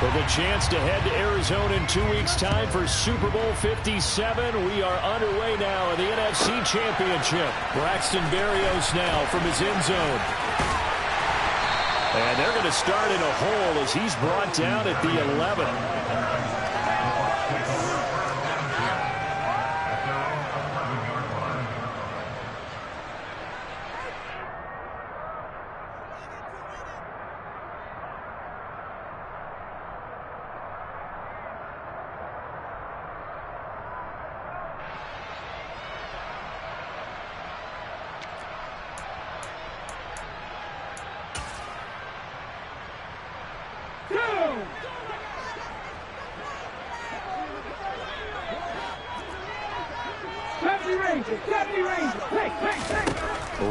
With a chance to head to Arizona in 2 weeks' time for Super Bowl 57. We are underway now in the NFC Championship. Braxton Berrios now from his end zone. And they're going to start in a hole as he's brought down at the 11.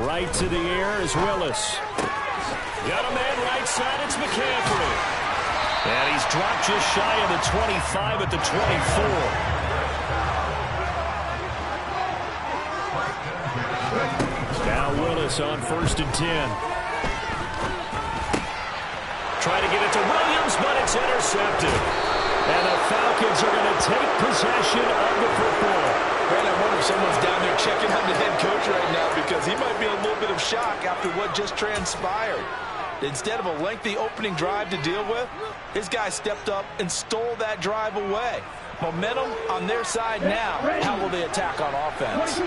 Right to the air is Willis. Got a man right side, it's McCaffrey. And he's dropped just shy of the 25 at the 24. Now Willis on 1st and 10. Try to get it to Williams, but it's intercepted. And the Falcons are going to take possession of the football. Man, I wonder if someone's down there checking on the head coach right now because he might be in a little bit of shock after what just transpired. Instead of a lengthy opening drive to deal with, his guy stepped up and stole that drive away. Momentum on their side now. How will they attack on offense?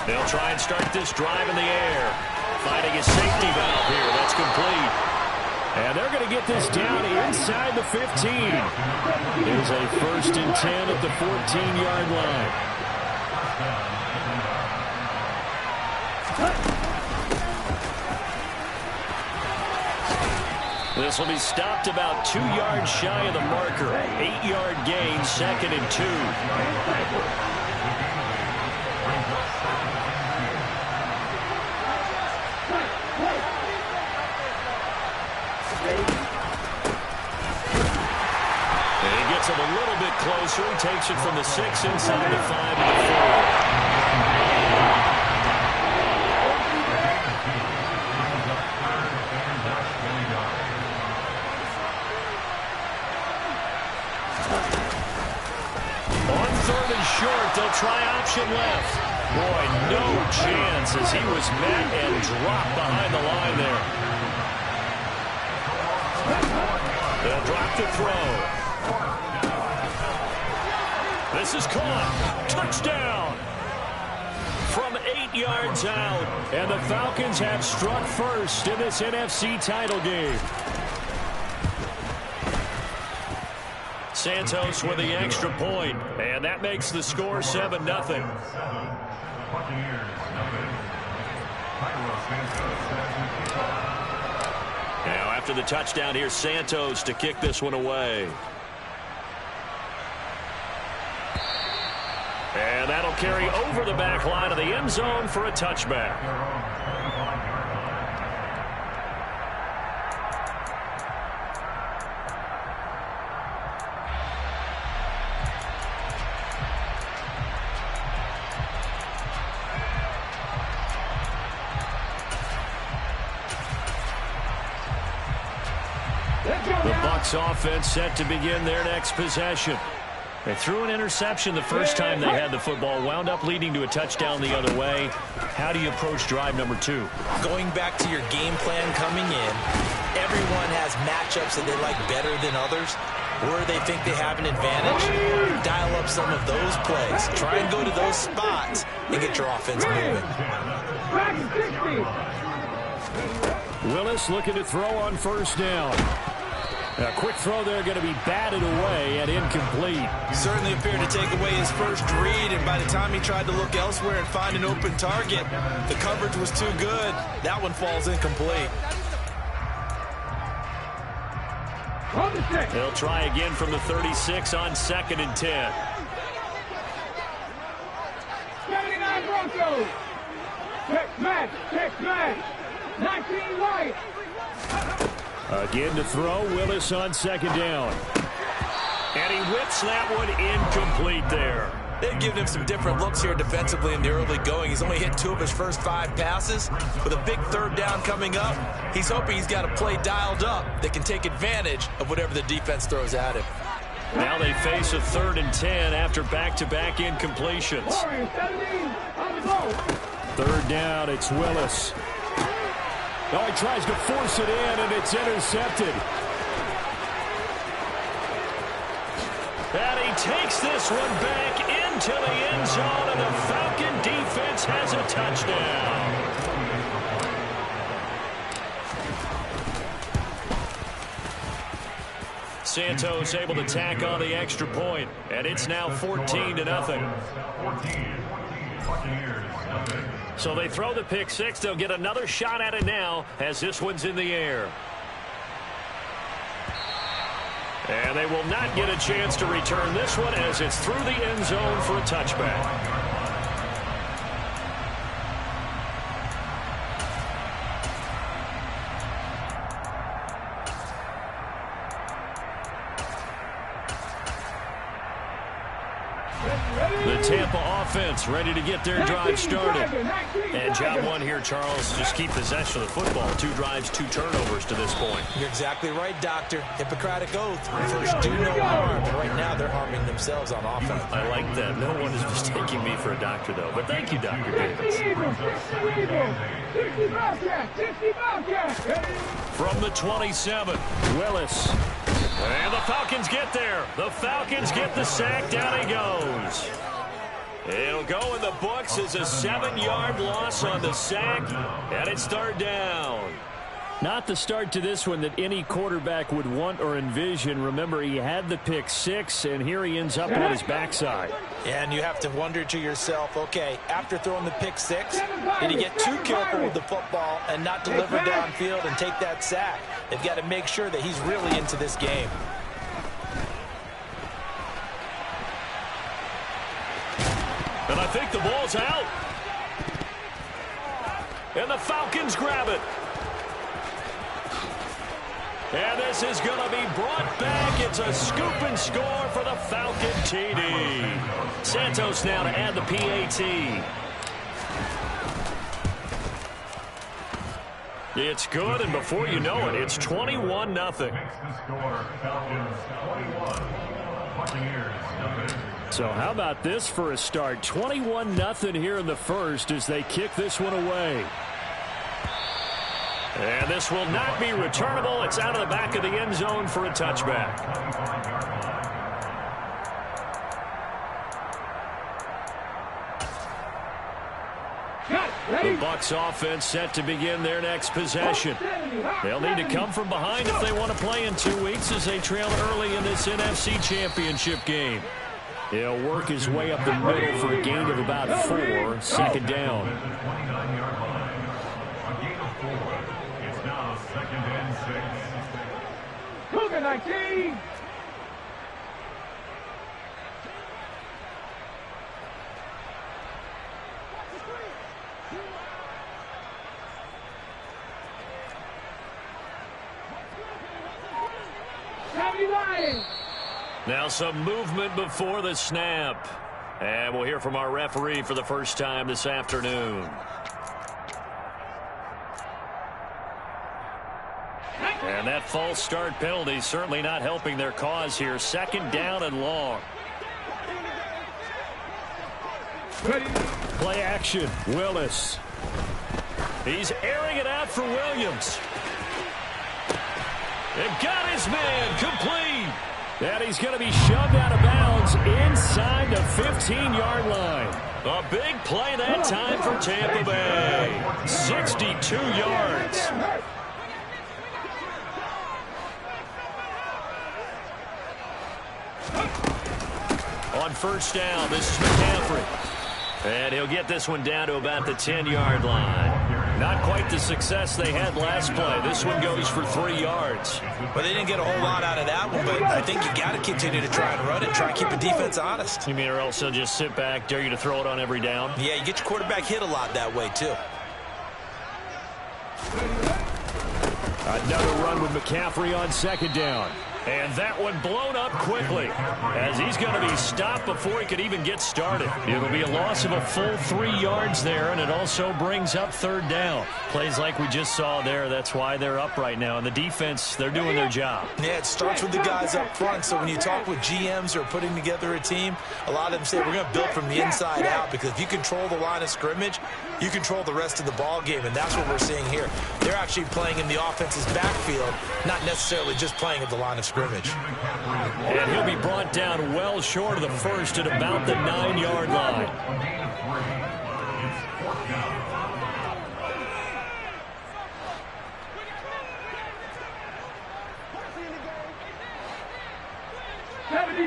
They'll try and start this drive in the air. Finding a safety valve here. That's complete. And they're going to get this down inside the 15. It is a 1st and 10 at the 14-yard line. This will be stopped about 2 yards shy of the marker. 8-yard gain, 2nd and 2. Him a little bit closer. He takes it from the 6 inside the 5 and the 4. On 3rd and short, they'll try option left. Boy, no chance as he was met and dropped behind the line there. They'll drop the throw. This is caught. Touchdown. From 8 yards out. And the Falcons have struck first in this NFC title game. Santos with the extra point. And that makes the score 7-0. Now after the touchdown, here's Santos to kick this one away. And that'll carry over the back line of the end zone for a touchback. The Bucs offense set to begin their next possession. They threw an interception the first time they had the football, wound up leading to a touchdown the other way. How do you approach drive number 2? Going back to your game plan coming in, everyone has matchups that they like better than others. Where they think they have an advantage, dial up some of those plays. Try and go to those spots and get your offense moving. Willis looking to throw on 1st down. A quick throw there going to be batted away and incomplete. Certainly appeared to take away his first read, and by the time he tried to look elsewhere and find an open target, the coverage was too good. That one falls incomplete. They'll try again from the 36 on 2nd and 10. 79 Broncos. Check match. 19 White. Again to throw. Willis on 2nd down. And he whips that one incomplete there. They've given him some different looks here defensively in the early going. He's only hit 2 of his first 5 passes. With a big 3rd down coming up, he's hoping he's got a play dialed up that can take advantage of whatever the defense throws at him. Now they face a 3rd and 10 after back-to-back incompletions. 3rd down, it's Willis. Oh, he tries to force it in, and it's intercepted. And he takes this one back into the end zone, and the Falcon defense has a touchdown. Santos able to tack on the extra point, and it's now 14-0. So they throw the pick 6. They'll get another shot at it now as this one's in the air. And they will not get a chance to return this one as it's through the end zone for a touchback. The Tampa offense ready to get their drive started. And job 1 here, Charles, just keep possession of the football. 2 drives, 2 turnovers to this point. You're exactly right, Doctor. Hippocratic oath. First, do no harm. Right now, they're harming themselves on offense. I like that. No one is mistaking me for a doctor, though. But thank you, Dr. Davis. From the 27, Willis. And the Falcons get there. The Falcons get the sack. Down he goes. It'll go in the books as a 7-yard loss on the sack. And it's 3rd down. Not the start to this one that any quarterback would want or envision. Remember, he had the pick 6, and here he ends up on his backside. And you have to wonder to yourself, okay, after throwing the pick 6, did he get too careful with the football and not deliver downfield and take that sack? They've got to make sure that he's really into this game. And I think the ball's out. And the Falcons grab it. And this is going to be brought back. It's a scoop and score for the Falcon TD. Santos now to add the PAT. It's good, and before you know it, it's 21-0. So how about this for a start? 21-0 here in the first as they kick this one away. And this will not be returnable. It's out of the back of the end zone for a touchback. The Bucs offense set to begin their next possession. They'll need to come from behind if they want to play in 2 weeks as they trail early in this NFC Championship game. He'll work his way up the middle for a gain of about 4. 2nd down. It's now 2nd and 6. Cougar 19. Now some movement before the snap. And we'll hear from our referee for the first time this afternoon. And that false start penalty certainly not helping their cause here. 2nd down and long. Play action. Willis. He's airing it out for Williams. And got his man complete. And he's going to be shoved out of bounds inside the 15-yard line. A big play that time for Tampa Bay. 62 yards. On 1st down, this is McCaffrey. And he'll get this one down to about the 10-yard line. Not quite the success they had last play. This one goes for 3 yards. Well, they didn't get a whole lot out of that one, but I think you got to continue to try and run it, try and keep the defense honest. You mean or else they'll just sit back, dare you to throw it on every down? Yeah, you get your quarterback hit a lot that way, too. Another run with McCaffrey on 2nd down. And that one blown up quickly as he's going to be stopped before he could even get started. It'll be a loss of a full 3 yards there, and it also brings up third down. Plays like we just saw there, that's why they're up right now. And the defense, they're doing their job. Yeah, it starts with the guys up front. So when you talk with GMs who are putting together a team, a lot of them say we're going to build from the inside out, because if you control the line of scrimmage, you control the rest of the ball game, and that's what we're seeing here. They're actually playing in the offense's backfield, not necessarily just playing at the line of scrimmage. And he'll be brought down well short of the first at about the 9-yard line.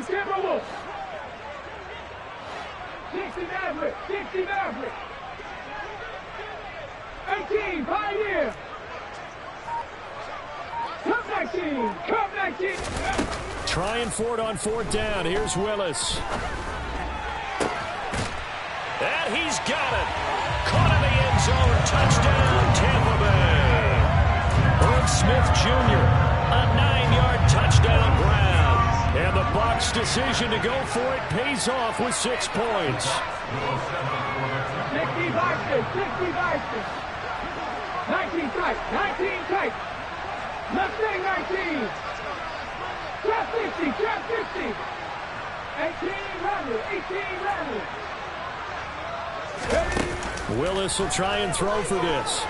Timberwolves. 60 Maverick. 60 Maverick. 18 Pioneer. Come 19. Come 19. Trying for it on fourth down. Here's Willis. And he's got it. Caught in the end zone. Touchdown, Tampa Bay. Herb Smith Jr. A 9-yard touchdown grab. And the Bucs' decision to go for it pays off with 6 points. 60 Boston. 60 Boston. 19 tight. 19 tight. Mustang 19. Trap 50. Trap 50. 18 Rebel. 18 Rebel. Willis will try and throw for this.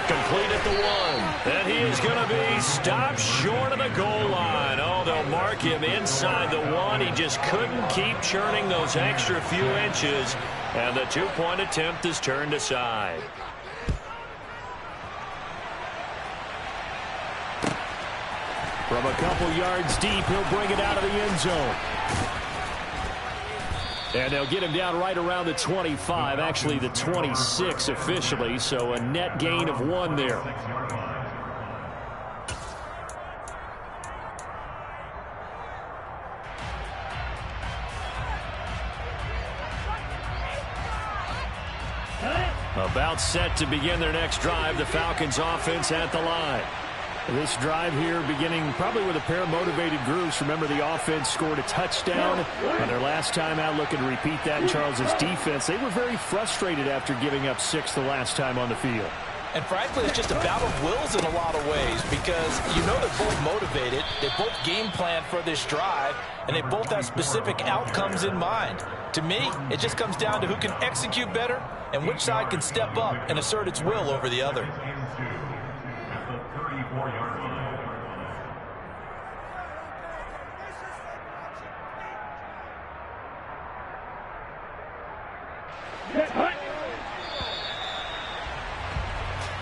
Complete at the 1. And he is going to be stopped short of the goal line. Oh, they'll mark him inside the 1. He just couldn't keep churning those extra few inches. And the 2-point attempt is turned aside. From a couple yards deep, he'll bring it out of the end zone. And they'll get him down right around the 25, actually the 26 officially, so a net gain of 1 there. About set to begin their next drive, the Falcons offense at the line. This drive here beginning probably with a pair of motivated groups. Remember, the offense scored a touchdown on their last time out, looking to repeat that in Charles's defense. They were very frustrated after giving up 6 the last time on the field. And frankly, it's just a battle of wills in a lot of ways, because you know they're both motivated, they both game plan for this drive, and they both have specific outcomes in mind. To me, it just comes down to who can execute better and which side can step up and assert its will over the other.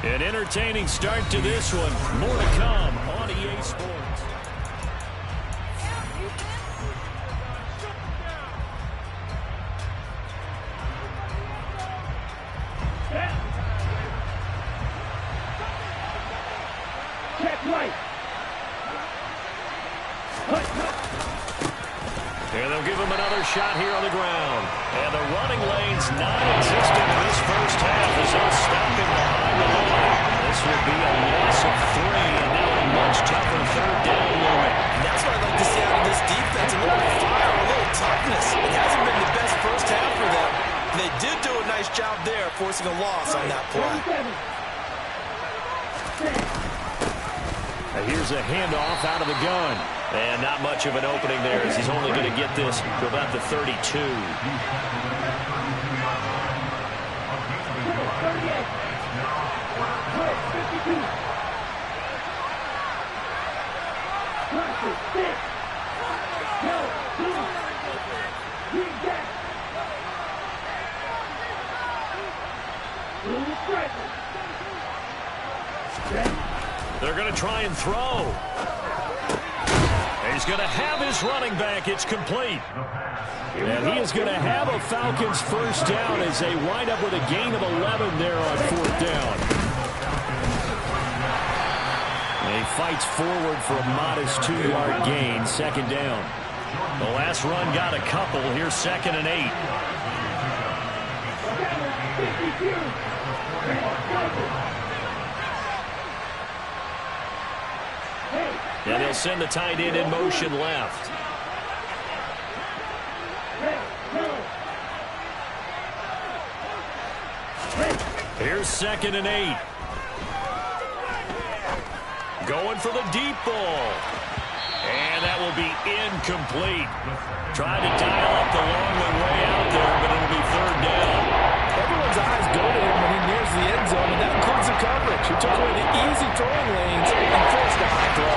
An entertaining start to this one. More to come on EA Sports. Check right. And they'll give him another shot here on the ground. And the running lane's non-existent in this first half as they'll stop him behind the line. This will be a loss of 3, and now a much tougher third down movement. That's what I'd like to see out of this defense. A little fire, a little toughness. It hasn't been the best first half for them. They did do a nice job there, forcing a loss on that play. Now here's a handoff out of the gun. And not much of an opening there, as he's only going to get this to about the 32. They're going to try and throw. He's going to have his running back. It's complete. And he is going to have a Falcons first down as they wind up with a gain of 11 there on fourth down. And he fights forward for a modest 2-yard gain, second down. The last run got a couple. Here's 2nd and 8. Hey. And they'll send the tight end in motion left. Here's 2nd and 8. Going for the deep ball. And that will be incomplete. Trying to dial up the long way out there, but it'll be 3rd down. Everyone's eyes go to him when he nears the end zone, and that includes the coverage, who took away the easy throwing lanes and forced a high throw.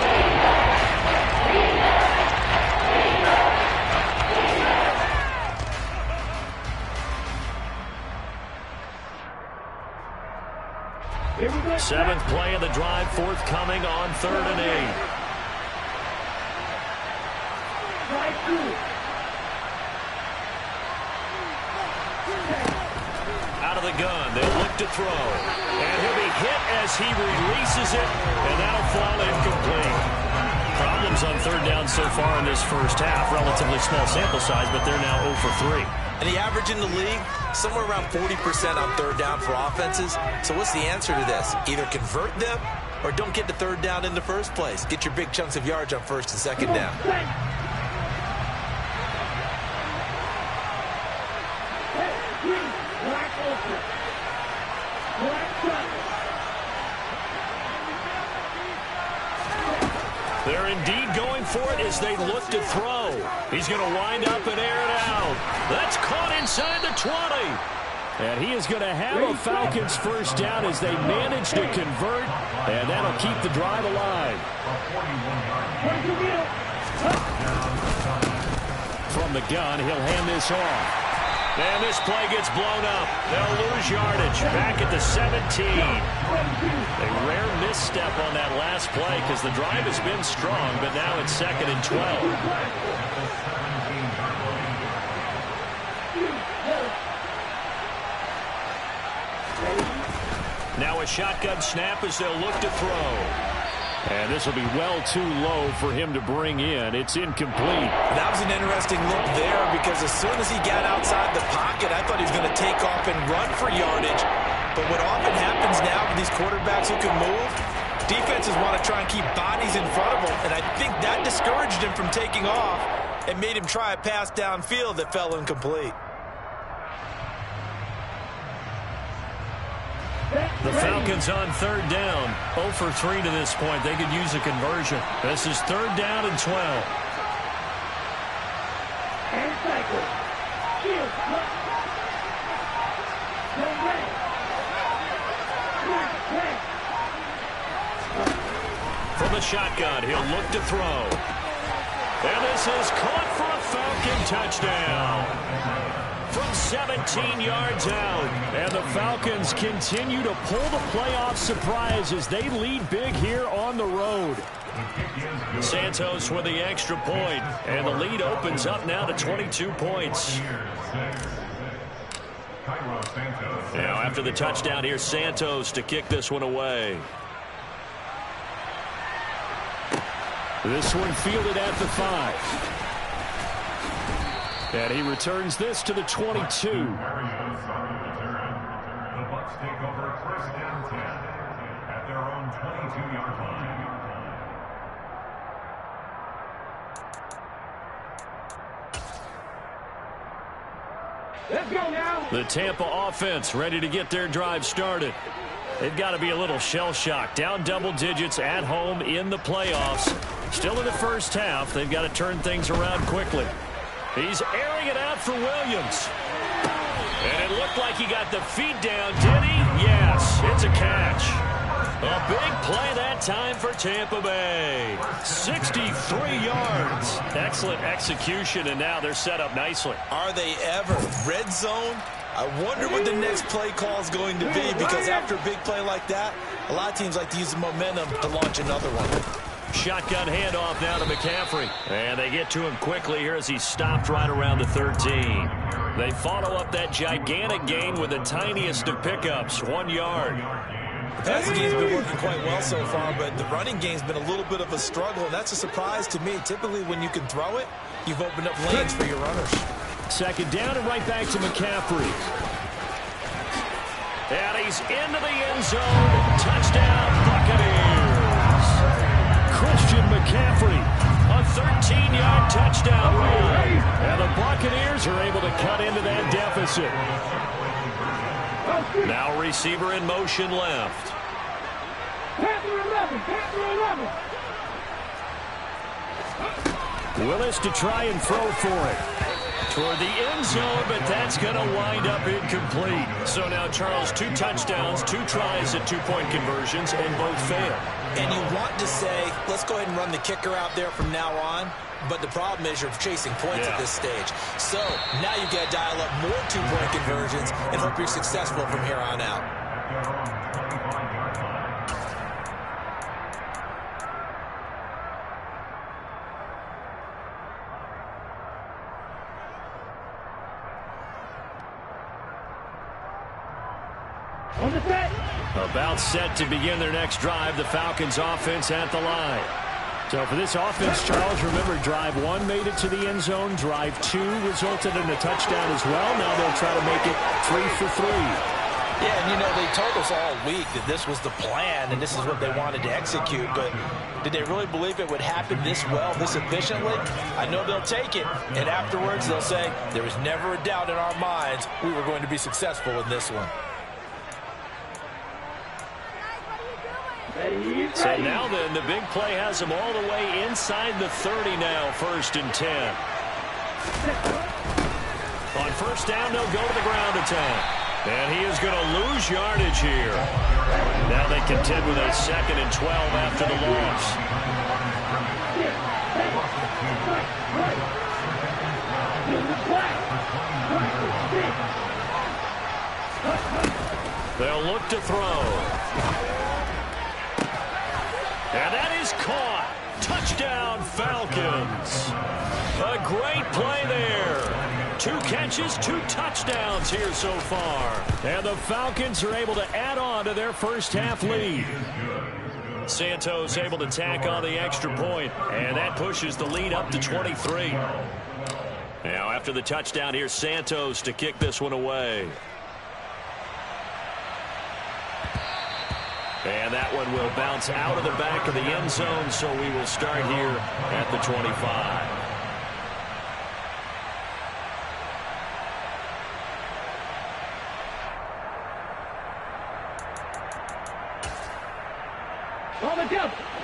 Seventh play of the drive forthcoming on 3rd and 8. Out of the gun, they'll look to throw. And he'll be hit as he releases it, and that'll fall incomplete. Problems on 3rd down so far in this first half. Relatively small sample size, but they're now 0 for 3. And the average in the league, somewhere around 40% on 3rd down for offenses. So what's the answer to this? Either convert them or don't get to 3rd down in the first place. Get your big chunks of yards on 1st and 2nd down. They're indeed going for it as they look to throw. He's going to wind up and air it out. That's caught inside the 20. And he is going to have a Falcons first down as they manage to convert, and that'll keep the drive alive. From the gun, he'll hand this off. And this play gets blown up. They'll lose yardage back at the 17. A rare misstep on that last play because the drive has been strong, but now it's 2nd and 12. Now a shotgun snap as they'll look to throw. And this will be well too low for him to bring in. It's incomplete. That was an interesting look there because as soon as he got outside the pocket, I thought he was going to take off and run for yardage. But what often happens now with these quarterbacks who can move, defenses want to try and keep bodies in front of them. And I think that discouraged him from taking off and made him try a pass downfield that fell incomplete. The Falcons on 3rd down. 0 for 3 to this point. They could use a conversion. This is 3rd down and 12. From the shotgun, he'll look to throw. And this is caught for a Falcon touchdown. From 17 yards out. And the Falcons continue to pull the playoff surprise as they lead big here on the road. Santos with the extra point. And the lead opens up now to 22 points. Now after the touchdown, here's Santos to kick this one away. This one fielded at the 5. And he returns this to the 22. The Bucs take over 1st down 10 at their own 22-yard line. Let's go now. The Tampa offense ready to get their drive started. They've got to be a little shell-shocked. Down double digits at home in the playoffs. Still in the first half. They've got to turn things around quickly. He's airing it out for Williams. And it looked like he got the feet down, did he? Yes, it's a catch. A big play that time for Tampa Bay. 63 yards. Excellent execution, and now they're set up nicely. Are they ever? Red zone? I wonder what the next play call is going to be because after a big play like that, a lot of teams like to use the momentum to launch another one. Shotgun handoff now to McCaffrey. And they get to him quickly here as he's stopped right around the 13. They follow up that gigantic gain with the tiniest of pickups, 1 yard. The passing game's been working quite well so far, but the running game's been a little bit of a struggle, and that's a surprise to me. Typically, when you can throw it, you've opened up lanes for your runners. 2nd down and right back to McCaffrey. And he's into the end zone. Touchdown, Buccaneers. Christian McCaffrey McCaffrey. A 13-yard touchdown run. And the Buccaneers are able to cut into that deficit. Now receiver in motion left. Willis to try and throw for it. Toward the end zone, but that's going to wind up incomplete. So now, Charles, 2 touchdowns, 2 tries at 2-point conversions, and both fail. And you want to say, let's go ahead and run the kicker out there from now on. But the problem is you're chasing points at this stage. So now you've got to dial up more 2-point conversions and hope you're successful from here on out. About set to begin their next drive, the Falcons offense at the line. So for this offense, Charles, remember, drive 1 made it to the end zone. Drive 2 resulted in a touchdown as well. Now they'll try to make it 3 for 3. Yeah, and you know, they told us all week that this was the plan and this is what they wanted to execute, but did they really believe it would happen this well, this efficiently? I know they'll take it, and afterwards they'll say, there was never a doubt in our minds we were going to be successful in this one. So now then, the big play has them all the way inside the 30 now, 1st and 10. On 1st down, they'll go to the ground attack. And he is going to lose yardage here. Now they contend with a 2nd and 12 after the loss. They'll look to throw. And that is caught. Touchdown, Falcons. A great play there. 2 catches, 2 touchdowns here so far. And the Falcons are able to add on to their first half lead. Santos able to tack on the extra point, and that pushes the lead up to 23. Now after the touchdown, here's Santos to kick this one away. And that one will bounce out of the back of the end zone, so we will start here at the 25.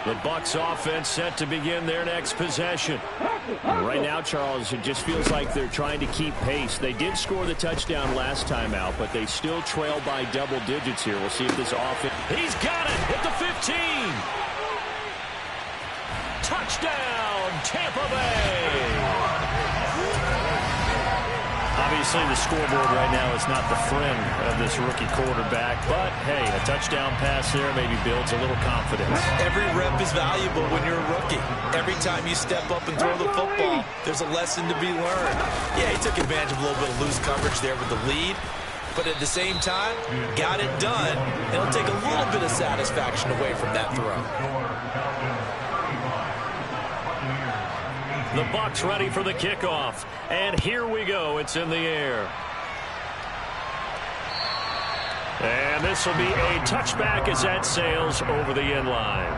The Bucs offense set to begin their next possession. And right now, Charles, it just feels like they're trying to keep pace. They did score the touchdown last time out, but they still trail by double digits here. We'll see if this offense... He's got it at the 15. Touchdown, Tampa Bay. Obviously, the scoreboard right now is not the friend of this rookie quarterback, but, hey, a touchdown pass there maybe builds a little confidence. Every rep is valuable when you're a rookie. Every time you step up and throw the football, there's a lesson to be learned. Yeah, he took advantage of a little bit of loose coverage there with the lead, but at the same time, got it done. It'll take a little bit of satisfaction away from that throw. The Bucs ready for the kickoff. And here we go. It's in the air. And this will be a touchback as that sails over the end line.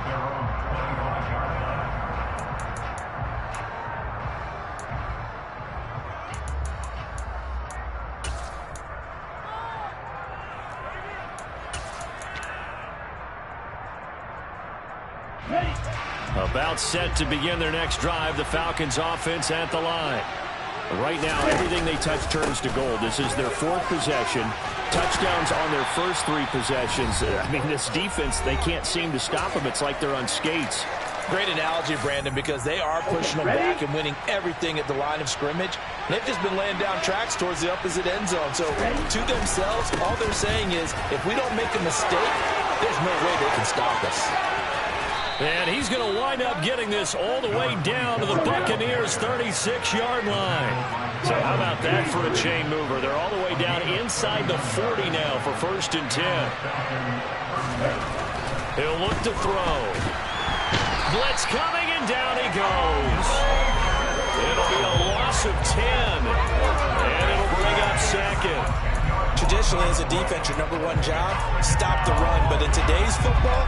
About set to begin their next drive, the Falcons offense at the line. Right now, everything they touch turns to gold. This is their 4th possession. Touchdowns on their first 3 possessions. I mean, this defense, they can't seem to stop them. It's like they're on skates. Great analogy, Brandon, because they are pushing them back and winning everything at the line of scrimmage. They've just been laying down tracks towards the opposite end zone. So to themselves, all they're saying is, if we don't make a mistake, there's no way they can stop us. And he's going to wind up getting this all the way down to the Buccaneers' 36-yard line. So how about that for a chain mover? They're all the way down inside the 40 now for 1st and 10. He'll look to throw. Blitz coming, and down he goes. It'll be a loss of 10. And it'll bring up 2nd. Traditionally, as a defense, your #1 job, stop the run. But in today's football,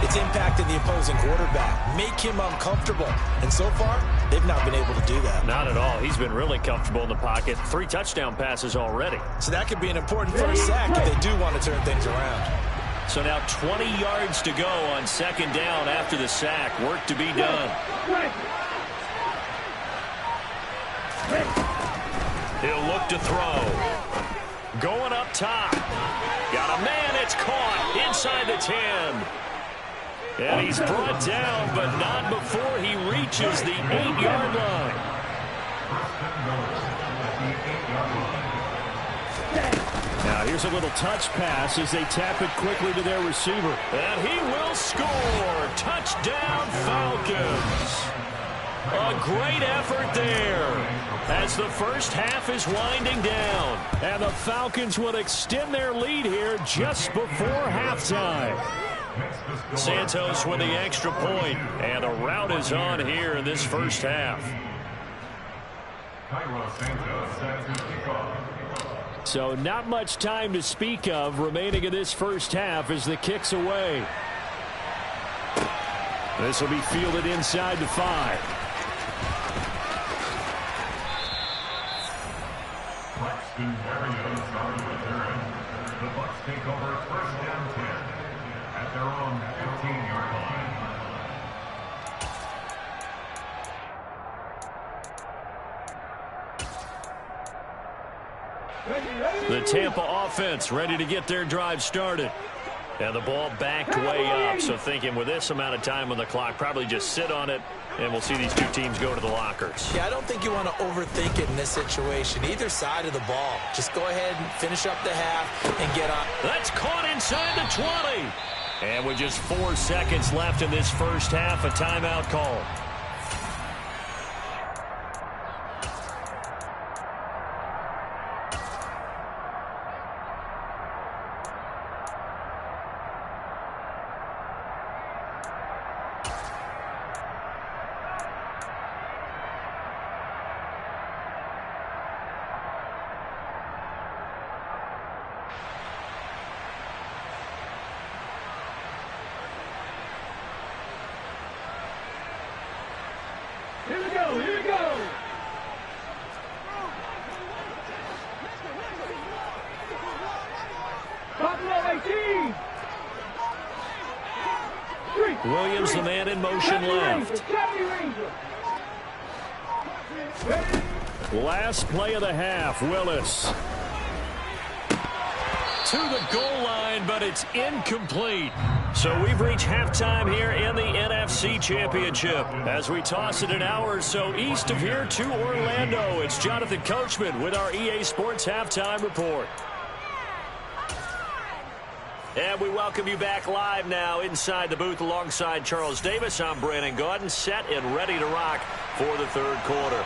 it's impacting the opposing quarterback. Make him uncomfortable. And so far, they've not been able to do that. Not at all. He's been really comfortable in the pocket. 3 touchdown passes already. So that could be an important first sack if they do want to turn things around. So now 20 yards to go on 2nd down after the sack. Work to be done. He'll look to throw. Going up top. Got a man. It's caught inside the 10. And he's brought down, but not before he reaches the 8-yard line. Now here's a little touch pass as they tap it quickly to their receiver. And he will score. Touchdown, Falcons. A great effort there as the first half is winding down. And the Falcons will extend their lead here just before halftime. Santos with the extra point, and the route is on here in this first half. So not much time to speak of remaining in this first half as the kick's away. This will be fielded inside the 5. The Bucs take over 1st down 10 at their own 15-yard line. The Tampa offense ready to get their drive started. And the ball backed way up, so thinking with this amount of time on the clock, probably just sit on it, and we'll see these two teams go to the lockers. Yeah, I don't think you want to overthink it in this situation. Either side of the ball. Just go ahead and finish up the half and get on. That's caught inside the 20. And with just 4 seconds left in this first half, a timeout call. Here we go, here we go. Buffalo 18. Williams, the man in motion left. Last play of the half, Willis. To the goal line, but it's incomplete. So we've reached halftime here in the NFC Championship. As we toss it an hour or so east of here to Orlando, it's Jonathan Coachman with our EA Sports Halftime Report. And we welcome you back live now inside the booth alongside Charles Davis. I'm Brandon Gaudin, set and ready to rock for the third quarter.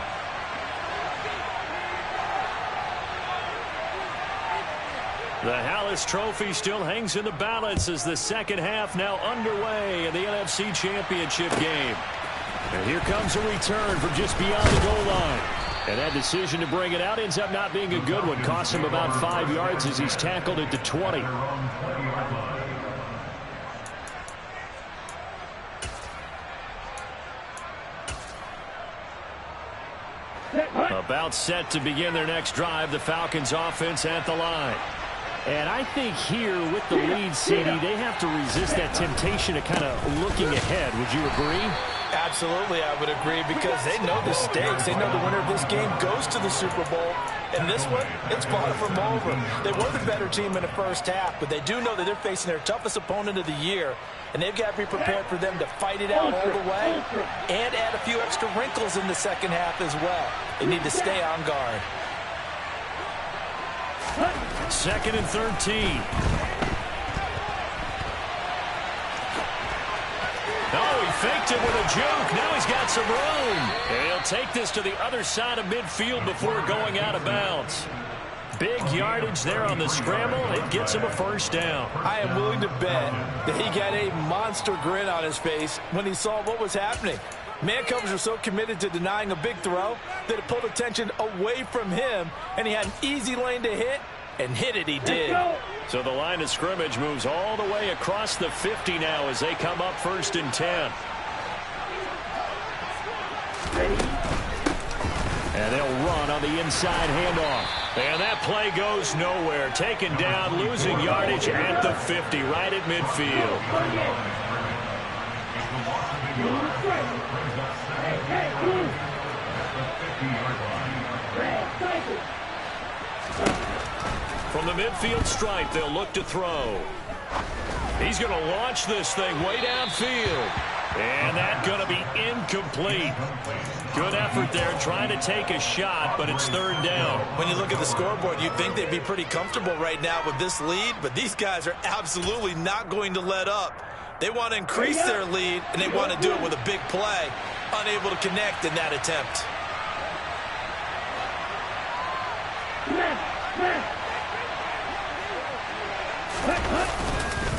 The Hallis Trophy still hangs in the balance as the second half now underway in the NFC Championship game. And here comes a return from just beyond the goal line. And that decision to bring it out ends up not being a good one. Costs him about 5 yards as he's tackled at the 20. About set to begin their next drive, the Falcons offense at the line. And I think here with the lead, CD, they have to resist that temptation of kind of looking ahead. Would you agree? Absolutely, I would agree, because they know the stakes. They know the winner of this game goes to the Super Bowl. And this one, it's far from over. They were the better team in the first half, but they do know that they're facing their toughest opponent of the year. And they've got to be prepared for them to fight it out all the way and add a few extra wrinkles in the second half as well. They need to stay on guard. 2nd and 13. Oh, he faked it with a juke. Now he's got some room. And he'll take this to the other side of midfield before going out of bounds. Big yardage there on the scramble. It gets him a first down. I am willing to bet that he got a monster grin on his face when he saw what was happening. Man coverage was so committed to denying a big throw that it pulled attention away from him, and he had an easy lane to hit And hit it he did. So the line of scrimmage moves all the way across the 50 now as they come up 1st and 10. And they'll run on the inside handoff. And that play goes nowhere. Taken down, losing yardage at the 50, right at midfield. From the midfield stripe, they'll look to throw. He's going to launch this thing way downfield. And that's going to be incomplete. Good effort there trying to take a shot, but it's 3rd down. When you look at the scoreboard, you'd think they'd be pretty comfortable right now with this lead, but these guys are absolutely not going to let up. They want to increase their lead, and they want to do it with a big play. Unable to connect in that attempt.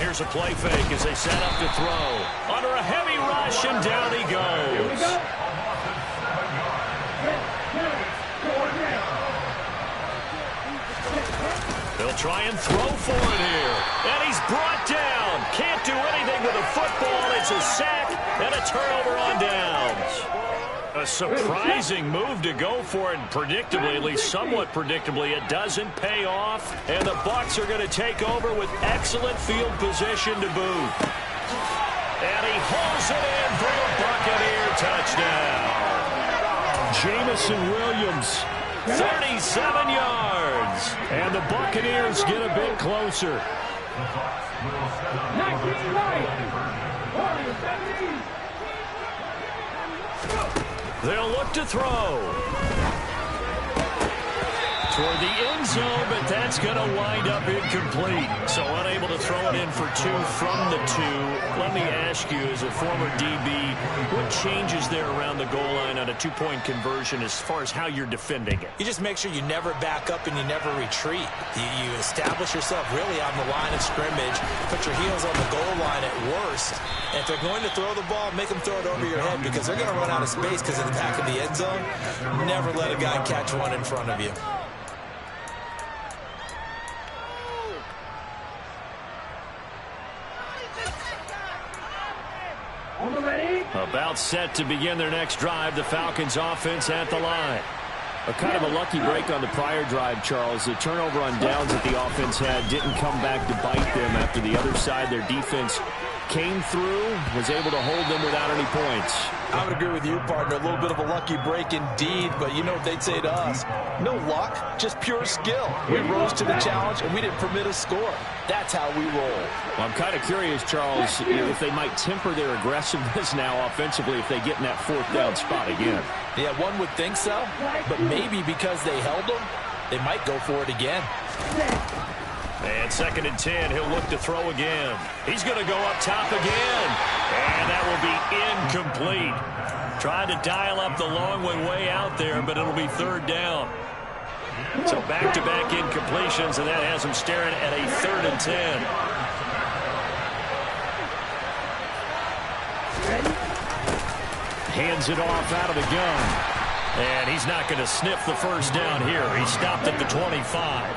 Here's a play fake as they set up to throw. Under a heavy rush, and down he goes. They'll try and throw for it here. And he's brought down. Can't do anything with a football. It's a sack and a turnover on downs. A surprising move to go for it, and predictably, at least somewhat predictably, it doesn't pay off. And the Bucs are going to take over with excellent field position to boot. And he holds it in for the Buccaneer touchdown. Jamison Williams, 37 yards. And the Buccaneers get a bit closer. 19 right. They'll look to throw toward the end zone, but that's going to wind up incomplete. So unable to throw it in for 2 from the 2. Let me ask you, as a former DB, what changes there around the goal line on a 2-point conversion as far as how you're defending it? You just make sure you never back up and you never retreat. You establish yourself really on the line of scrimmage, put your heels on the goal line at worst. And if they're going to throw the ball, make them throw it over your head because they're going to run out of space because of the back of the end zone. Never let a guy catch one in front of you. About set to begin their next drive, the Falcons offense at the line. A kind of a lucky break on the prior drive, Charles. The turnover on downs that the offense had didn't come back to bite them after the other side. Their defense came through, was able to hold them without any points. I would agree with you, partner. A little bit of a lucky break indeed, but you know what they'd say to us? No luck, just pure skill. We rose to the challenge, and we didn't permit a score. That's how we roll. Well, I'm kind of curious, Charles, if they might temper their aggressiveness now offensively if they get in that 4th down spot again. Yeah, one would think so, but maybe because they held them, they might go for it again. And 2nd and 10, he'll look to throw again. He's going to go up top again. And that will be incomplete. Tried to dial up the long one way out there, but it'll be 3rd down. So back-to-back incompletions, and that has him staring at a 3rd and 10. Hands it off out of the gun. And he's not going to sniff the 1st down here. He stopped at the 25.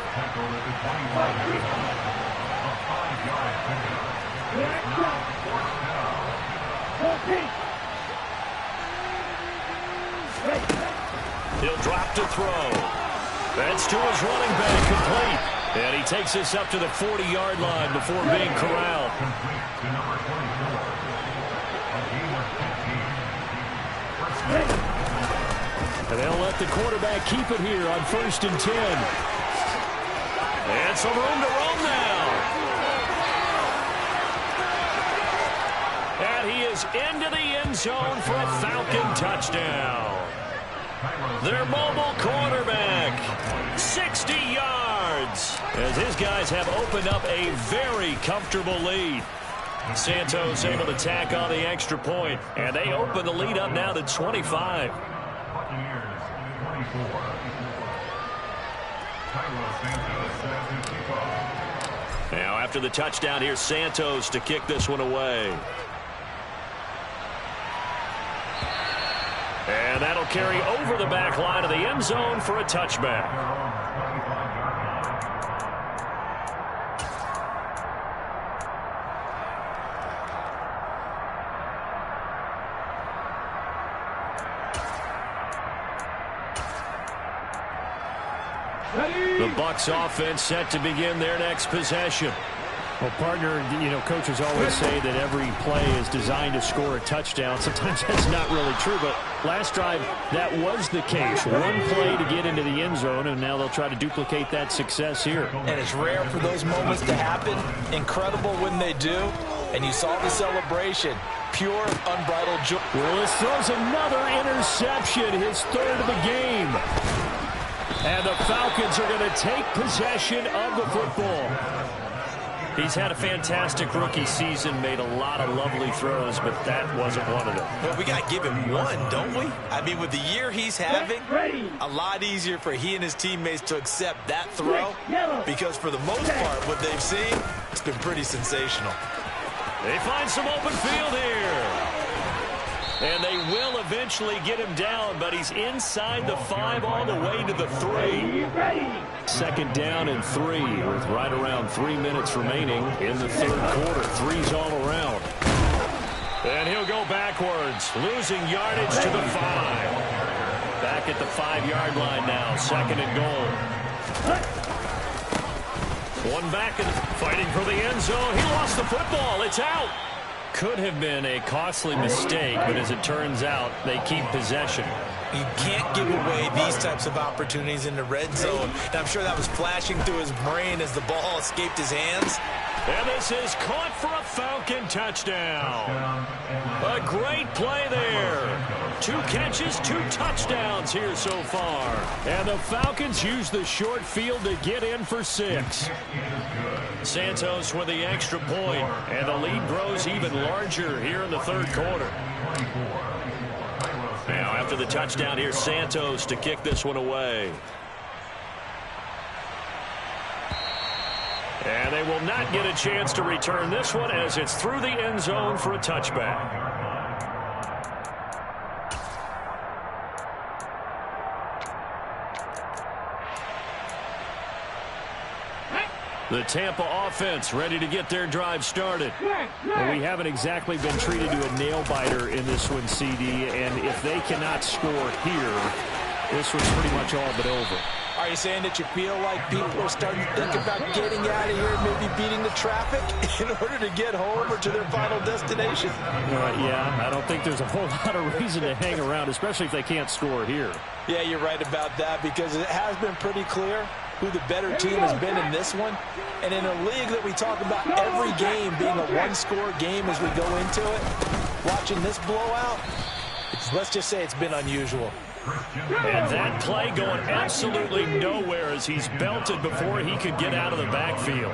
He'll drop to throw. That's to his running back, complete. And he takes this up to the 40-yard line before being corralled. And they'll let the quarterback keep it here on 1st and 10. And some room to roam now. And he is into the end zone for a Falcon touchdown. Their mobile quarterback, 60 yards, as his guys have opened up a very comfortable lead. Santos able to tack on the extra point, and they open the lead up now to 25. Now after the touchdown, here's Santos to kick this one away. And that'll carry over the back line of the end zone for a touchback. The Bucs offense set to begin their next possession. Well, partner, coaches always say that every play is designed to score a touchdown. Sometimes that's not really true, but last drive, that was the case. One play to get into the end zone, and now they'll try to duplicate that success here. And it's rare for those moments to happen. Incredible when they do. And you saw the celebration. Pure, unbridled joy. Willis throws another interception, his third of the game. And the Falcons are going to take possession of the football. He's had a fantastic rookie season, made a lot of lovely throws, but that wasn't one of them. Well, we got to give him one, don't we? I mean, with the year he's having, a lot easier for he and his teammates to accept that throw, because for the most part, what they've seen, it's been pretty sensational. They find some open field here. And they will eventually get him down, but he's inside the 5 all the way to the 3. Second down and 3 with right around 3 minutes remaining in the third quarter. 3's all around. And he'll go backwards, losing yardage to the 5. Back at the 5-yard line now, second and goal. One back and fighting for the end zone. He lost the football. It's out. Could have been a costly mistake, but as it turns out, they keep possession. You can't give away these types of opportunities in the red zone. And I'm sure that was flashing through his brain as the ball escaped his hands. And this is caught for a Falcon touchdown. A great play there. 2 catches, 2 touchdowns here so far. And the Falcons use the short field to get in for 6. Santos with the extra point, and the lead grows even larger here in the third quarter. Now after the touchdown, here's Santos to kick this one away. And they will not get a chance to return this one as it's through the end zone for a touchback. The Tampa offense ready to get their drive started. Well, we haven't exactly been treated to a nail-biter in this one, CD, and if they cannot score here, this one's pretty much all but over. Are you saying that you feel like people are starting to think about getting out of here, maybe beating the traffic in order to get home or to their final destination? Yeah, I don't think there's a whole lot of reason to hang around, especially if they can't score here. Yeah, you're right about that, because it has been pretty clear who the better team has been in this one. And in a league that we talk about every game being a one-score game as we go into it, watching this blowout, let's just say it's been unusual. And that play going absolutely nowhere as he's belted before he could get out of the backfield.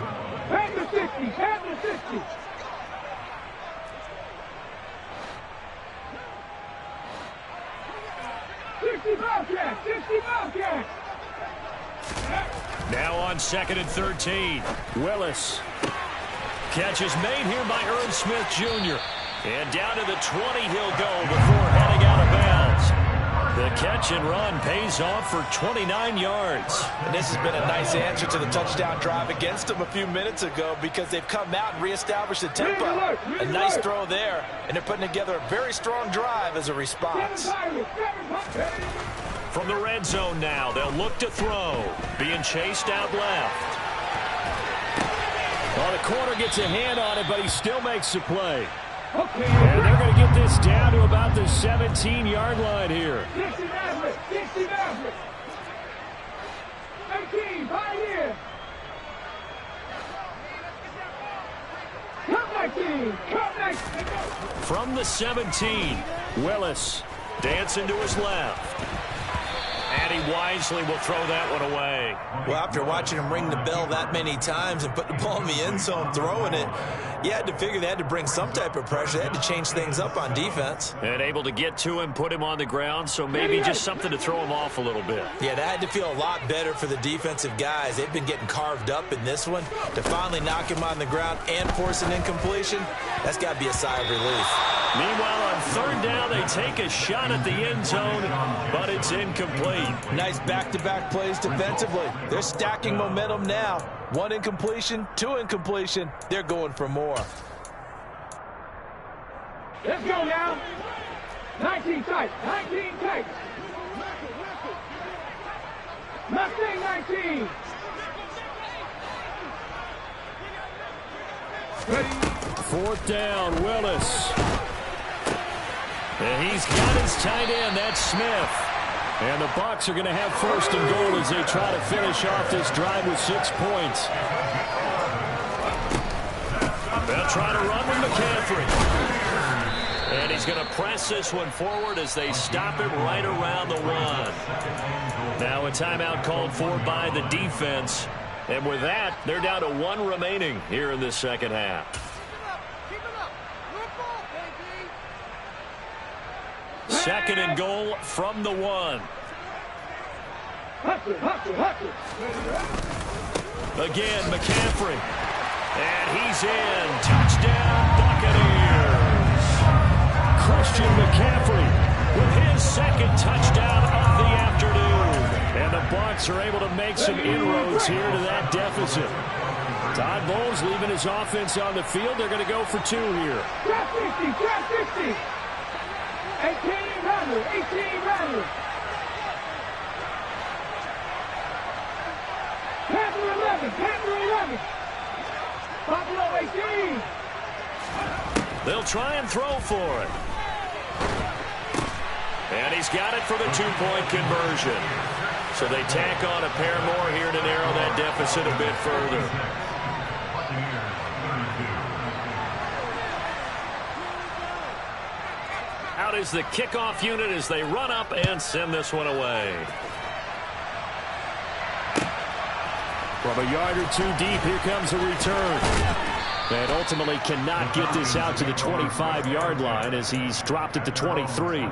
Back to 60, back to 60. Now on 2nd and 13. Willis. Catch is made here by Irv Smith Jr. And down to the 20 he'll go before heading out of bounds. The catch and run pays off for 29 yards. And this has been a nice answer to the touchdown drive against them a few minutes ago, because they've come out and reestablished the tempo. A nice throw there, and they're putting together a very strong drive as a response. From the red zone now, they'll look to throw. Being chased out left. Well, the corner gets a hand on it, but he still makes the play. And they're going to get this down to about the 17-yard line here. 60 Maverick. 18, Pioneer. Come next. From the 17, Willis dancing to his left. And he wisely will throw that one away. Well, after watching him ring the bell that many times and put the ball in the end zone, throwing it, you had to figure they had to bring some type of pressure. They had to change things up on defense. And able to get to him, put him on the ground, so maybe just something to throw him off a little bit. Yeah, that had to feel a lot better for the defensive guys. They've been getting carved up in this one. To finally knock him on the ground and force an incompletion, that's got to be a sigh of relief. Meanwhile, on 3rd down, they take a shot at the end zone, but it's incomplete. Nice back-to-back plays defensively. They're stacking momentum now. 1 incompletion, 2 incompletion. They're going for more. Let's go now. 19 tight. Mustang 19. Fourth down, Willis. And he's got his tight end, that's Smith. And the Bucs are going to have first and goal as they try to finish off this drive with 6 points. They'll try to run with McCaffrey. And he's going to press this one forward as they stop it right around the 1. Now a timeout called for by the defense. And with that, they're down to 1 remaining here in this second half. Second and goal from the 1. Again, McCaffrey. And he's in. Touchdown, Buccaneers. Christian McCaffrey with his second touchdown of the afternoon. And the Bucs are able to make some inroads here to that deficit. Todd Bowles leaving his offense on the field. They're going to go for 2 here. Trap 50, trap 50. 18 runner, 18 runner. Panther 11, Panther 11. Buffalo 18. They'll try and throw for it. And he's got it for the 2-point conversion. So they tack on a pair more here to narrow that deficit a bit further. Out is the kickoff unit as they run up and send this one away. From a yard or 2 deep, here comes a return. And ultimately cannot get this out to the 25-yard line as he's dropped at the 23.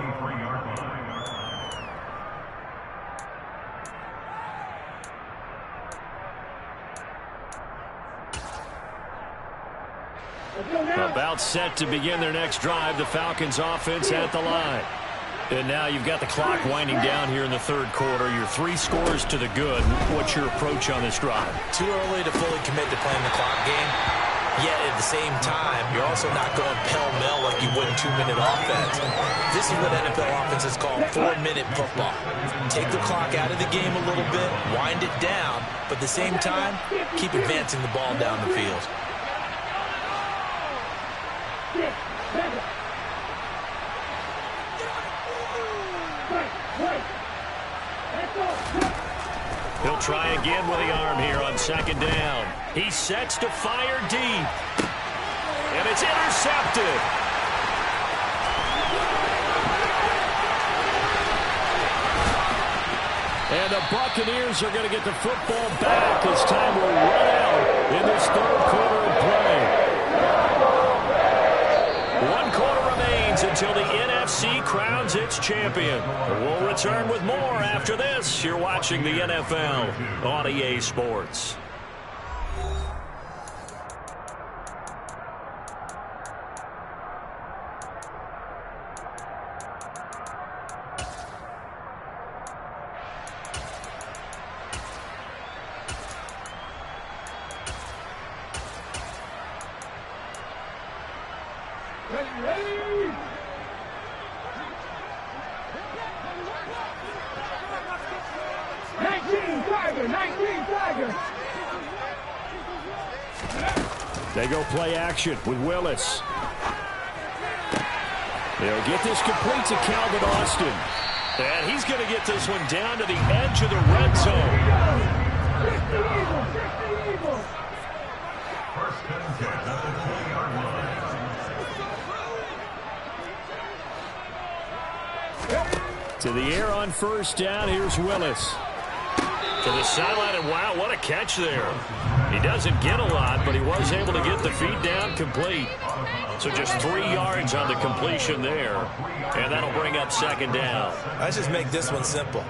About set to begin their next drive. The Falcons offense at the line. And now you've got the clock winding down here in the third quarter. Your 3 scores to the good. What's your approach on this drive? Too early to fully commit to playing the clock game. Yet at the same time, you're also not going pell-mell like you would in 2-minute offense. This is what NFL offenses call 4-minute football. Take the clock out of the game a little bit, wind it down, but at the same time, keep advancing the ball down the field. He'll try again with the arm here on second down. He sets to fire deep. And it's intercepted. And the Buccaneers are going to get the football back as time will run out in this third quarter of play. 1 quarter remains until the NFC crowns its champion. We'll return with more after this. You're watching the NFL on EA Sports. Ready. 19 Tiger. They go play action with Willis. They'll get this complete to Calvin Austin. And he's going to get this one down to the edge of the red zone. 60 Eagles. First and 10 at the 20-yard line. To the air on first down. Here's Willis. To the sideline, and wow, what a catch there. He doesn't get a lot, but he was able to get the feet down complete. So just 3 yards on the completion there. And that'll bring up second down. Let's just make this one simple.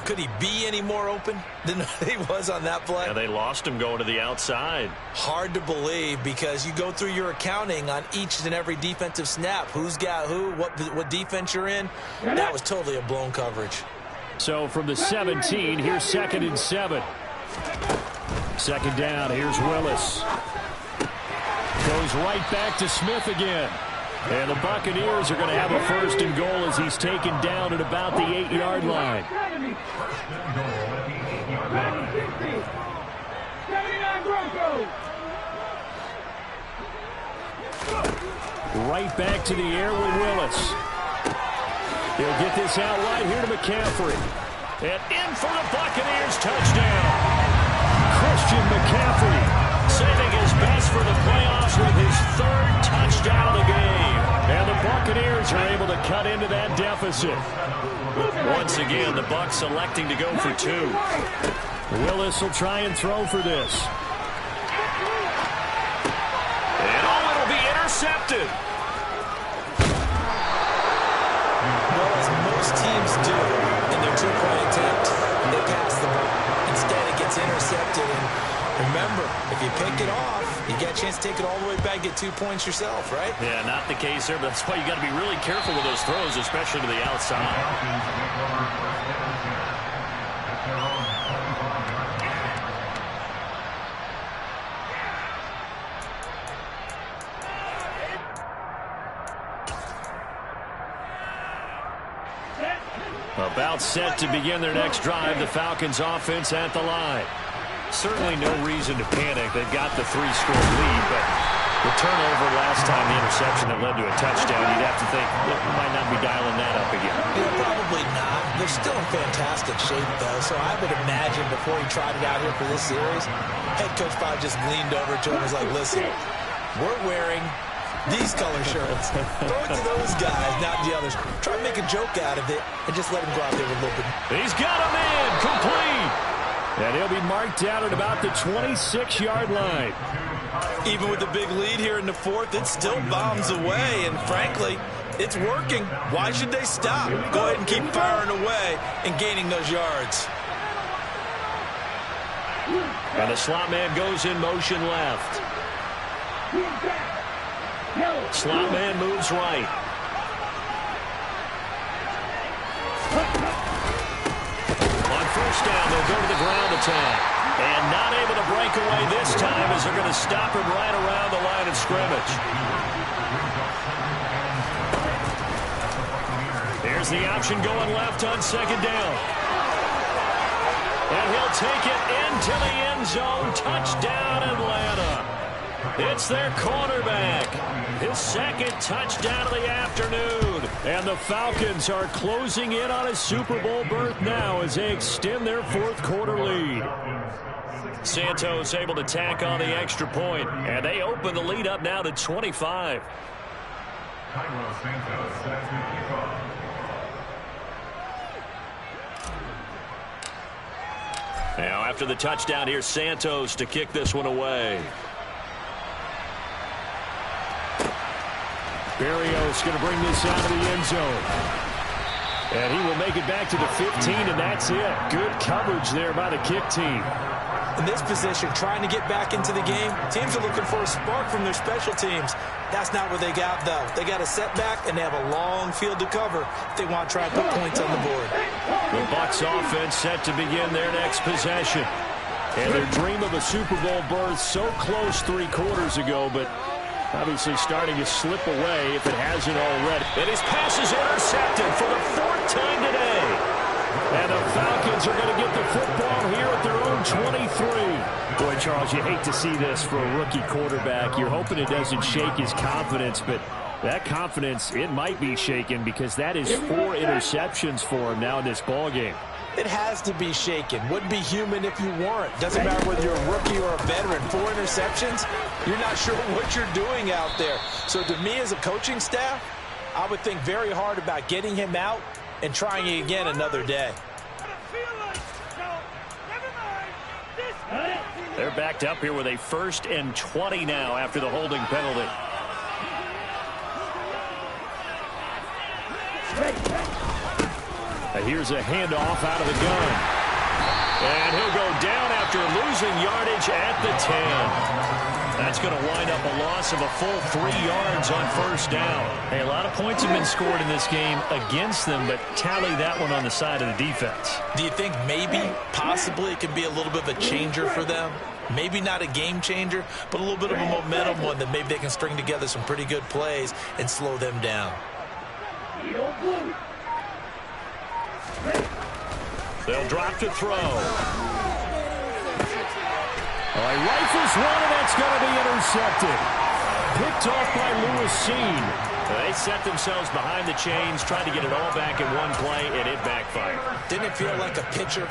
Could he be any more open than he was on that play? And they lost him going to the outside. Hard to believe because you go through your accounting on each and every defensive snap. Who's got who, what defense you're in. That was totally a blown coverage. So from the 17, here's 2nd and 7. Second down, here's Willis. Goes right back to Smith again. And the Buccaneers are going to have a first and goal as he's taken down at about the 8-yard line. 79 Broncos. Right back to the air with Willis. He'll get this out wide here to McCaffrey. And in for the Buccaneers touchdown. Christian McCaffrey saving his best for the playoffs with his third touchdown of the game. And the Buccaneers are able to cut into that deficit. Once again, the Bucs electing to go for two. Willis will try and throw for this. And it'll be intercepted. Well, as most teams do in their two-point attempt, they pass the ball. Instead, it gets intercepted. And remember, if you pick it off, you get a chance to take it all the way back, get 2 points yourself, right? Yeah, not the case there, but that's why you got to be really careful with those throws, especially to the outside. About set to begin their next drive. The Falcons offense at the line. Certainly no reason to panic. They've got the 3-score lead, but the turnover last time, the interception that led to a touchdown, you'd have to think it might not be dialing that up again. Yeah, probably not. They're still in fantastic shape, though, so I would imagine before he tried it out here for this series, head coach probably just leaned over to him and was like, listen, we're wearing these color shirts. Throw it to those guys, not the others. Try to make a joke out of it and just let him go out there with a little bit. He's got him in, complete. And he'll be marked down at about the 26-yard line. Even with the big lead here in the fourth, it still bombs away, and frankly, it's working. Why should they stop? Go ahead and keep firing away and gaining those yards. And the slot man goes in motion left. Slot man moves right. On first down, they'll go to the ground attack. And not able to break away this time as they're going to stop him right around the line of scrimmage. Here's the option going left on second down. And he'll take it into the end zone. Touchdown, Atlanta. It's their quarterback. His second touchdown of the afternoon. And the Falcons are closing in on a Super Bowl berth now as they extend their fourth quarter lead. Santos able to tack on the extra point, and they open the lead up now to 25. Now after the touchdown, here's Santos to kick this one away. Berrios going to bring this out of the end zone. And he will make it back to the 15, and that's it. Good coverage there by the kick team. In this position, trying to get back into the game, teams are looking for a spark from their special teams. That's not what they got, though. They got a setback, and they have a long field to cover if they want to try and put points on the board. The Bucs offense set to begin their next possession. And their dream of a Super Bowl berth so close 3 quarters ago, but obviously starting to slip away if it hasn't already. And his pass is intercepted for the 4th time today. And the Falcons are going to get the football here at their own 23. Boy, Charles, you hate to see this for a rookie quarterback. You're hoping it doesn't shake his confidence, but that confidence, it might be shaken because that is 4 interceptions for him now in this ballgame. It has to be shaken. Wouldn't be human if you weren't. Doesn't matter whether you're a rookie or a veteran. 4 interceptions, you're not sure what you're doing out there. So to me as a coaching staff, I would think very hard about getting him out and trying it again another day. They're backed up here with a 1st and 20 now after the holding penalty. Here's a handoff out of the gun. And he'll go down after losing yardage at the 10. That's going to wind up a loss of a full 3 yards on first down. Hey, a lot of points have been scored in this game against them, but tally that one on the side of the defense. Do you think maybe, possibly, it could be a little bit of a changer for them? Maybe not a game changer, but a little bit of a momentum one that maybe they can string together some pretty good plays and slow them down. They'll drop to throw. Oh, he rifles one, and that's going to be intercepted. Picked off by Lewis. They set themselves behind the chains, trying to get it all back in one play, and it backfired. Didn't it feel like a pitcher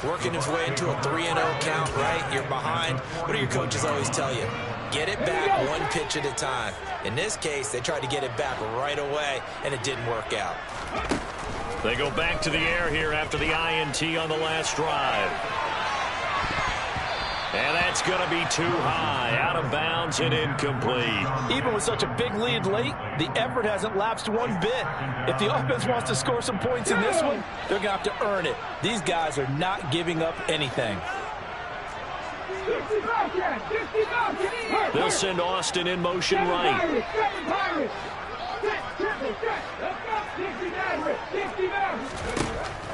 working his way into a 3-0 count, right? You're behind. What do your coaches always tell you? Get it back one pitch at a time. In this case, they tried to get it back right away, and it didn't work out. They go back to the air here after the INT on the last drive. And that's going to be too high, out of bounds and incomplete. Even with such a big lead late, the effort hasn't lapsed one bit. If the offense wants to score some points in this one, they're going to have to earn it. These guys are not giving up anything. They'll send Austin in motion right.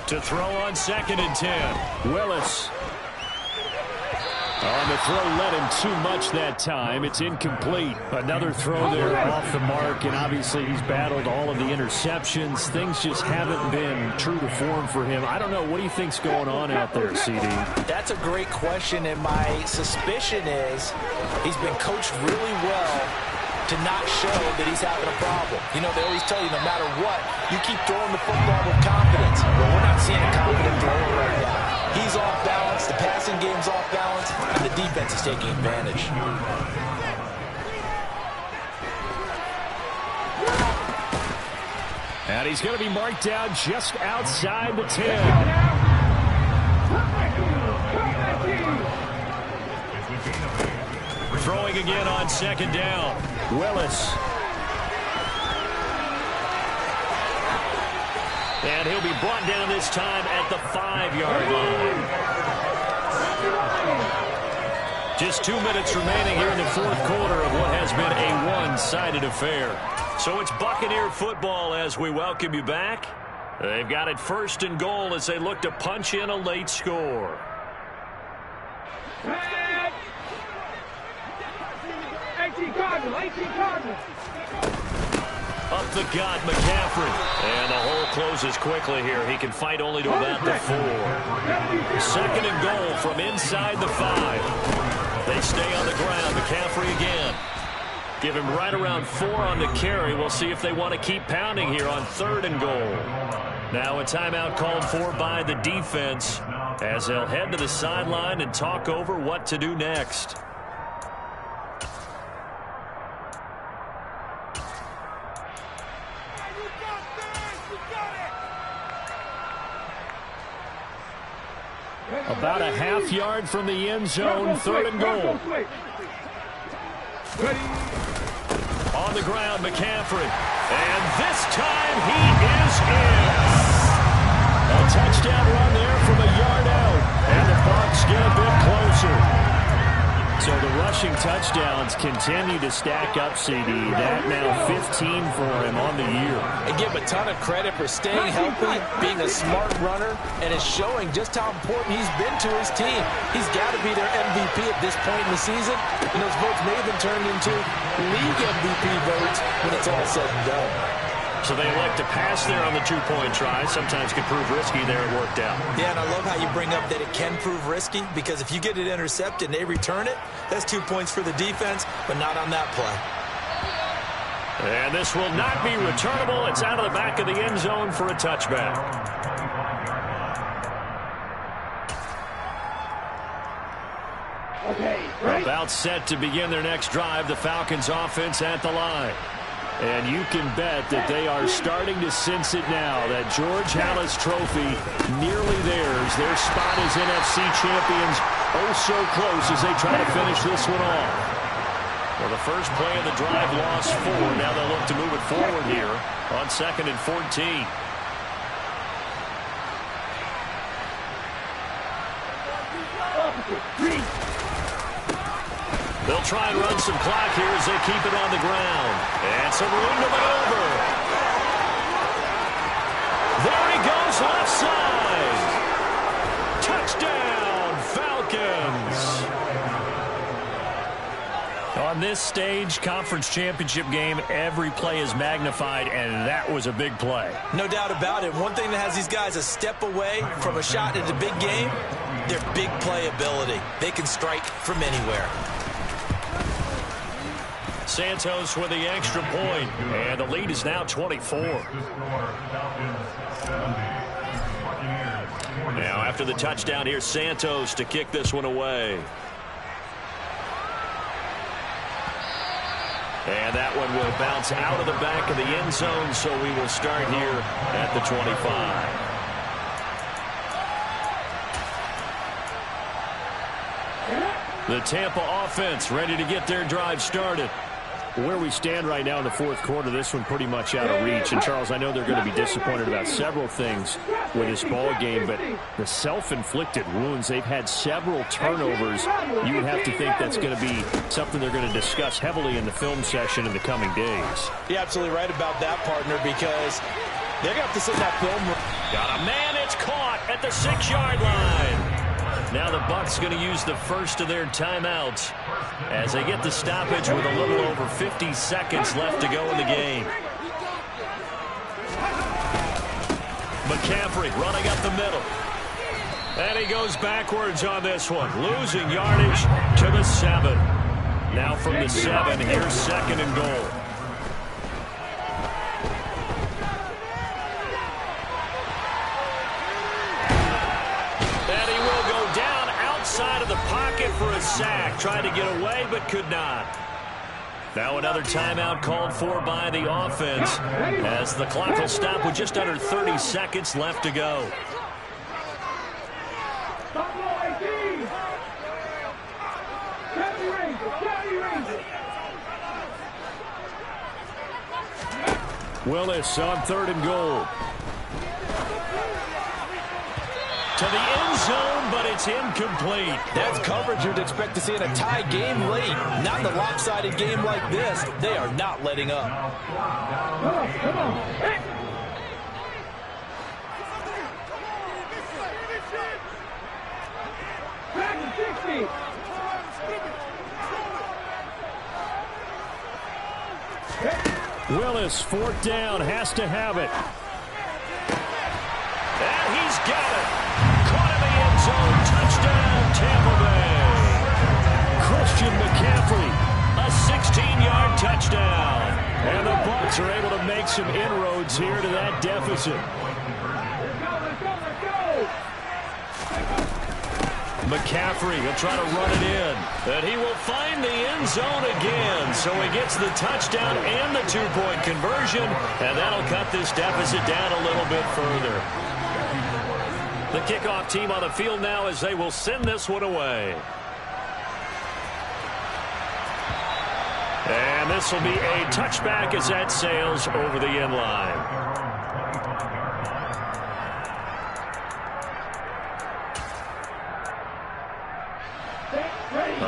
To throw on 2nd and 10. Willis. On the throw, led him too much that time. It's incomplete. Another throw there off the mark, and obviously he's battled all of the interceptions. Things just haven't been true to form for him. I don't know. What do you think's going on out there, CD? That's a great question, and my suspicion is he's been coached really well to not show that he's having a problem. You know, they always tell you no matter what, you keep throwing the football with confidence. But we're not seeing a confident thrower right now. He's off balance, the passing game's off balance, and the defense is taking advantage. And he's going to be marked down just outside the 10. Throwing again on 2nd down. Willis. And he'll be brought down this time at the 5-yard line. Just 2 minutes remaining here in the 4th quarter of what has been a one-sided affair. So it's Buccaneer football as we welcome you back. They've got it 1st and goal as they look to punch in a late score. 18 Cardinals. Up the gut, McCaffrey. And the hole closes quickly here. He can fight only to about the 4. 2nd and goal from inside the 5. They stay on the ground. McCaffrey again. Give him right around 4 on the carry. We'll see if they want to keep pounding here on 3rd and goal. Now a timeout called for by the defense as they'll head to the sideline and talk over what to do next. About a half yard from the end zone, 3rd and goal. On the ground, McCaffrey. And this time he is in. A touchdown run there from a yard out. And the Bucs get a bit closer. So the rushing touchdowns continue to stack up, CD. That now 15 for him on the year. And give him a ton of credit for staying healthy, being a smart runner, and is showing just how important he's been to his team. He's got to be their MVP at this point in the season, and those votes may have been turned into league MVP votes when it's all said and done. So they elect to pass there on the 2-point try. Sometimes could prove risky there. It worked out. Yeah, and I love how you bring up that it can prove risky, because if you get it intercepted and they return it, that's 2 points for the defense, but not on that play. And this will not be returnable. It's out of the back of the end zone for a touchback. About set to begin their next drive. The Falcons offense at the line. And you can bet that they are starting to sense it now. That George Halas trophy nearly theirs. Their spot as NFC champions oh so close as they try to finish this one off. Well, the first play of the drive lost 4. Now they'll look to move it forward here on 2nd and 14. They'll try and run some clock here as they keep it on the ground. And some room to maneuver. There he goes, left side. Touchdown, Falcons. On on this stage, conference championship game, every play is magnified, and that was a big play. No doubt about it. One thing that has these guys a step away from a shot in the big game, their big play ability. They can strike from anywhere. Santos with the extra point, and the lead is now 24. Now after the touchdown, here's Santos to kick this one away. And that one will bounce out of the back of the end zone, so we will start here at the 25. The Tampa offense ready to get their drive started. Where we stand right now in the fourth quarter, this one pretty much out of reach. And, Charles, I know they're going to be disappointed about several things with this ball game, but the self-inflicted wounds, they've had several turnovers. You would have to think that's going to be something they're going to discuss heavily in the film session in the coming days. You're absolutely right about that, partner, because they're going to have to sit in that film room. Got a man, it's caught at the 6-yard line. Now the Bucs going to use the first of their timeouts as they get the stoppage with a little over 50 seconds left to go in the game. McCaffrey running up the middle. And he goes backwards on this one, losing yardage to the 7. Now from the 7, here's second and goal. Side of the pocket for a sack. Tried to get away, but could not. Now another timeout called for by the offense as the clock will stop with just under 30 seconds left to go. Willis on third and goal. To the end zone, but it's incomplete. That's coverage you'd expect to see in a tie game late. Not in a lopsided game like this. They are not letting up. Come on. Hey. Back to 60. Willis, fourth down, has to have it. And he's got it. Caught in the end zone. Touchdown, Tampa Bay. Christian McCaffrey, a 16-yard touchdown. And the Bucs are able to make some inroads here to that deficit. McCaffrey will try to run it in. And he will find the end zone again. So he gets the touchdown and the two-point conversion. And that'll cut this deficit down a little bit further. The kickoff team on the field now as they will send this one away. And this will be a touchback as that sails over the end line.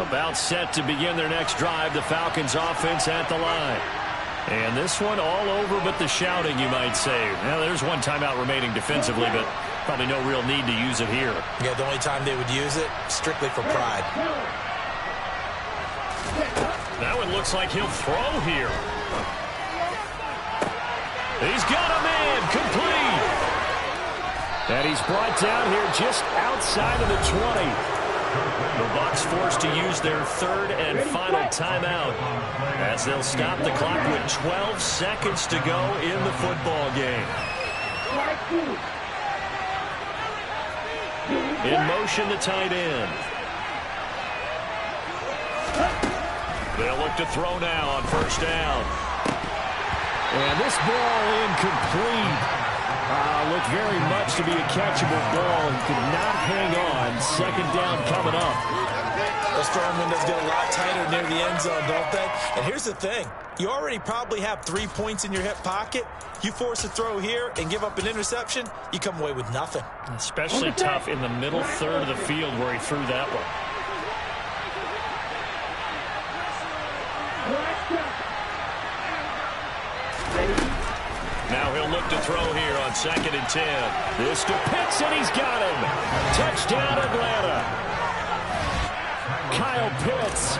About set to begin their next drive, the Falcons offense at the line. And this one all over but the shouting, you might say. Now, there's one timeout remaining defensively, but probably no real need to use it here. Yeah, the only time they would use it, strictly for pride. That one looks like he'll throw here. He's got a man, complete. And he's brought down here just outside of the 20. The Bucs forced to use their third and final timeout as they'll stop the clock with 12 seconds to go in the football game. In motion, the tight end. They'll look to throw now on first down. And this ball incomplete. Looked very much to be a catchable ball. He could not hang on. Second down coming up. Those throwing windows get a lot tighter near the end zone, don't they? And here's the thing. You already probably have 3 points in your hip pocket. You force a throw here and give up an interception, you come away with nothing. Especially tough in the middle third of the field where he threw that one. Now he'll look to throw here on 2nd and 10. This to Pitts, and he's got him. Touchdown, Atlanta. Kyle Pitts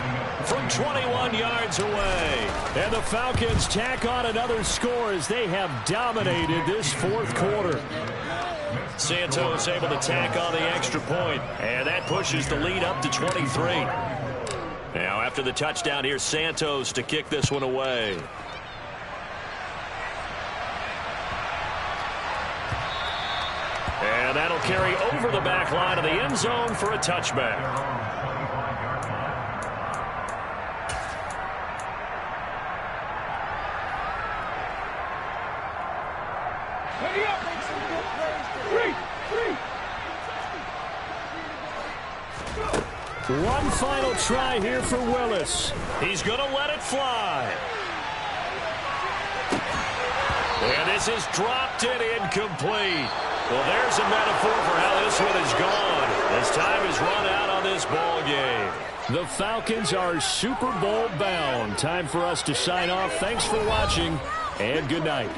from 21 yards away. And the Falcons tack on another score as they have dominated this fourth quarter. Santos able to tack on the extra point, and that pushes the lead up to 23. Now after the touchdown, here's Santos to kick this one away. And that'll carry over the back line of the end zone for a touchback. One final try here for Willis. He's going to let it fly. And this is dropped and incomplete. Well, there's a metaphor for how this one is gone. As time has run out on this ball game. The Falcons are Super Bowl bound. Time for us to sign off. Thanks for watching, and good night.